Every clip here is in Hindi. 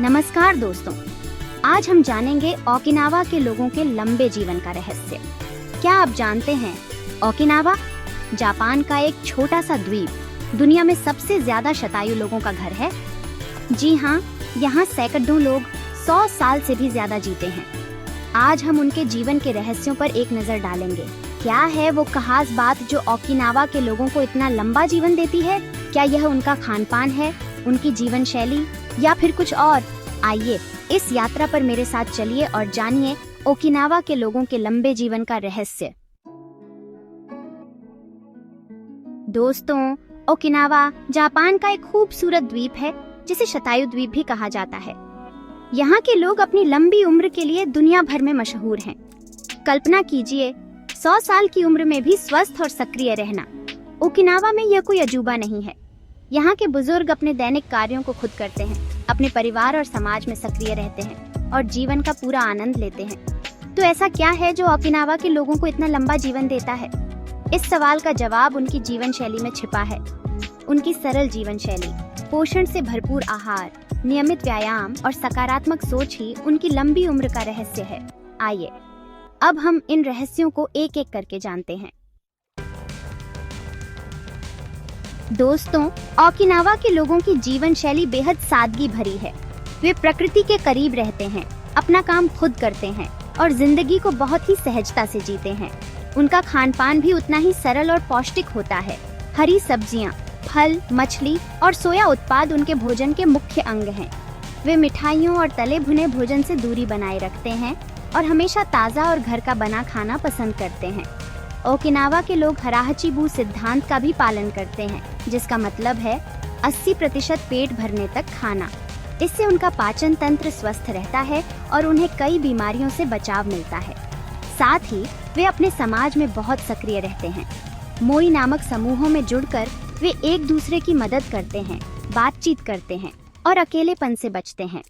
नमस्कार दोस्तों, आज हम जानेंगे ओकिनावा के लोगों के लंबे जीवन का रहस्य। क्या आप जानते हैं, ओकिनावा जापान का एक छोटा सा द्वीप दुनिया में सबसे ज्यादा शतायु लोगों का घर है। जी हाँ, यहाँ सैकड़ों लोग 100 साल से भी ज्यादा जीते हैं। आज हम उनके जीवन के रहस्यों पर एक नजर डालेंगे। क्या है वो खास बात जो ओकिनावा के लोगों को इतना लंबा जीवन देती है? क्या यह उनका खान पान है, उनकी जीवन शैली या फिर कुछ और? आइए इस यात्रा पर मेरे साथ चलिए और जानिए ओकिनावा के लोगों के लंबे जीवन का रहस्य। दोस्तों, ओकिनावा जापान का एक खूबसूरत द्वीप है जिसे शतायु द्वीप भी कहा जाता है। यहाँ के लोग अपनी लंबी उम्र के लिए दुनिया भर में मशहूर हैं। कल्पना कीजिए, 100 साल की उम्र में भी स्वस्थ और सक्रिय रहना। ओकिनावा में यह कोई अजूबा नहीं है। यहाँ के बुजुर्ग अपने दैनिक कार्यों को खुद करते हैं, अपने परिवार और समाज में सक्रिय रहते हैं और जीवन का पूरा आनंद लेते हैं। तो ऐसा क्या है जो ओकिनावा के लोगों को इतना लंबा जीवन देता है? इस सवाल का जवाब उनकी जीवन शैली में छिपा है। उनकी सरल जीवन शैली, पोषण से भरपूर आहार, नियमित व्यायाम और सकारात्मक सोच ही उनकी लंबी उम्र का रहस्य है। आइए अब हम इन रहस्यों को एक एक करके जानते हैं। दोस्तों, ओकिनावा के लोगों की जीवन शैली बेहद सादगी भरी है। वे प्रकृति के करीब रहते हैं, अपना काम खुद करते हैं और जिंदगी को बहुत ही सहजता से जीते हैं। उनका खान पान भी उतना ही सरल और पौष्टिक होता है। हरी सब्जियां, फल, मछली और सोया उत्पाद उनके भोजन के मुख्य अंग हैं। वे मिठाइयों और तले भुने भोजन से दूरी बनाए रखते हैं और हमेशा ताज़ा और घर का बना खाना पसंद करते हैं। ओकिनावा के लोग हराहचिबु सिद्धांत का भी पालन करते हैं, जिसका मतलब है 80% पेट भरने तक खाना। इससे उनका पाचन तंत्र स्वस्थ रहता है और उन्हें कई बीमारियों से बचाव मिलता है। साथ ही वे अपने समाज में बहुत सक्रिय रहते हैं। मोई नामक समूहों में जुड़कर वे एक दूसरे की मदद करते हैं, बातचीत करते हैं और अकेलेपन से बचते हैं।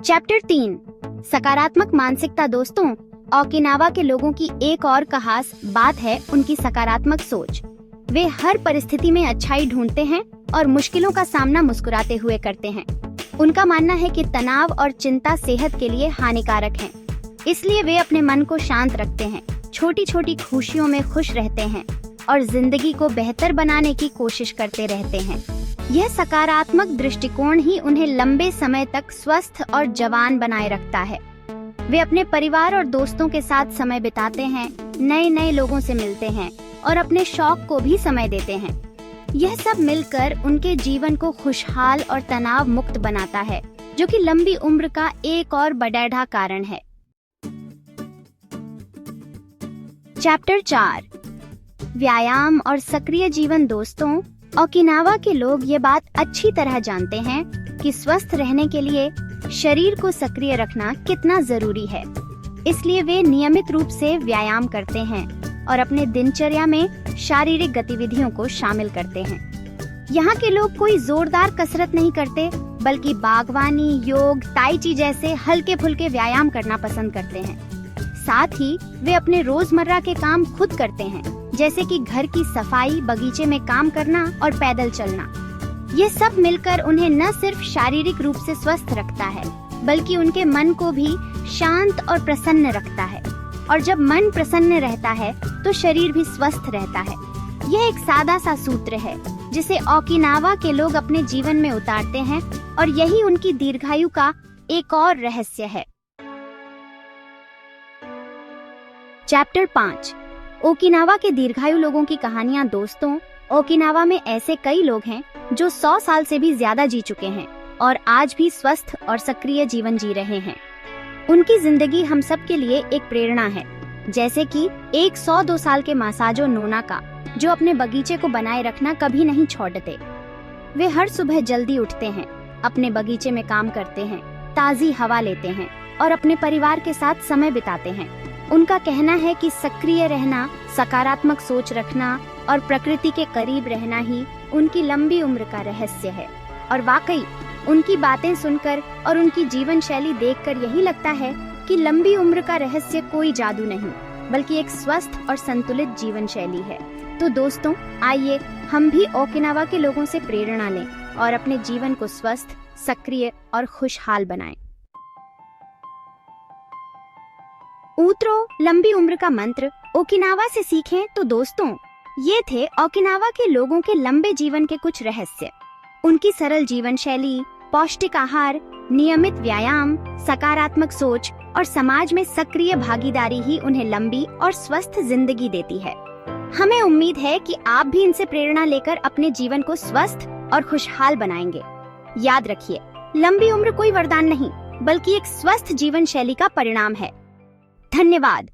चैप्टर 3, सकारात्मक मानसिकता। दोस्तों, ओकिनावा के लोगों की एक और खास बात है उनकी सकारात्मक सोच। वे हर परिस्थिति में अच्छाई ढूंढते हैं और मुश्किलों का सामना मुस्कुराते हुए करते हैं। उनका मानना है कि तनाव और चिंता सेहत के लिए हानिकारक हैं। इसलिए वे अपने मन को शांत रखते हैं, छोटी छोटी खुशियों में खुश रहते हैं और जिंदगी को बेहतर बनाने की कोशिश करते रहते हैं। यह सकारात्मक दृष्टिकोण ही उन्हें लंबे समय तक स्वस्थ और जवान बनाए रखता है। वे अपने परिवार और दोस्तों के साथ समय बिताते हैं, नए नए लोगों से मिलते हैं और अपने शौक को भी समय देते हैं। यह सब मिलकर उनके जीवन को खुशहाल और तनाव मुक्त बनाता है, जो कि लंबी उम्र का एक और बड़ा कारण है। चैप्टर 4, व्यायाम और सक्रिय जीवन। दोस्तों, ओकिनावा के लोग ये बात अच्छी तरह जानते हैं कि स्वस्थ रहने के लिए शरीर को सक्रिय रखना कितना जरूरी है। इसलिए वे नियमित रूप से व्यायाम करते हैं और अपने दिनचर्या में शारीरिक गतिविधियों को शामिल करते हैं। यहाँ के लोग कोई जोरदार कसरत नहीं करते, बल्कि बागवानी, योग, ताई ची जैसे हल्के फुल्के व्यायाम करना पसंद करते हैं। साथ ही वे अपने रोजमर्रा के काम खुद करते हैं, जैसे कि घर की सफाई, बगीचे में काम करना और पैदल चलना। ये सब मिलकर उन्हें न सिर्फ शारीरिक रूप से स्वस्थ रखता है, बल्कि उनके मन को भी शांत और प्रसन्न रखता है। और जब मन प्रसन्न रहता है तो शरीर भी स्वस्थ रहता है। यह एक सादा सा सूत्र है जिसे ओकिनावा के लोग अपने जीवन में उतारते हैं और यही उनकी दीर्घायु का एक और रहस्य है। चैप्टर 5, ओकिनावा के दीर्घायु लोगों की कहानियां। दोस्तों, ओकिनावा में ऐसे कई लोग हैं जो 100 साल से भी ज्यादा जी चुके हैं और आज भी स्वस्थ और सक्रिय जीवन जी रहे हैं। उनकी जिंदगी हम सब के लिए एक प्रेरणा है, जैसे कि एक 102 साल के मासाजो नोनाका, जो अपने बगीचे को बनाए रखना कभी नहीं छोड़ते। वे हर सुबह जल्दी उठते हैं, अपने बगीचे में काम करते हैं, ताजी हवा लेते हैं और अपने परिवार के साथ समय बिताते हैं। उनका कहना है कि सक्रिय रहना, सकारात्मक सोच रखना और प्रकृति के करीब रहना ही उनकी लंबी उम्र का रहस्य है। और वाकई उनकी बातें सुनकर और उनकी जीवन शैली देखकर यही लगता है कि लंबी उम्र का रहस्य कोई जादू नहीं, बल्कि एक स्वस्थ और संतुलित जीवन शैली है। तो दोस्तों, आइए हम भी ओकिनावा के लोगों से प्रेरणा लें और अपने जीवन को स्वस्थ, सक्रिय और खुशहाल बनाएं। ऊतरो लंबी उम्र का मंत्र ओकिनावा से सीखें। तो दोस्तों, ये थे ओकिनावा के लोगों के लंबे जीवन के कुछ रहस्य। उनकी सरल जीवन शैली, पौष्टिक आहार, नियमित व्यायाम, सकारात्मक सोच और समाज में सक्रिय भागीदारी ही उन्हें लंबी और स्वस्थ जिंदगी देती है। हमें उम्मीद है कि आप भी इनसे प्रेरणा लेकर अपने जीवन को स्वस्थ और खुशहाल बनाएंगे। याद रखिए, लंबी उम्र कोई वरदान नहीं, बल्कि एक स्वस्थ जीवन शैली का परिणाम है। धन्यवाद।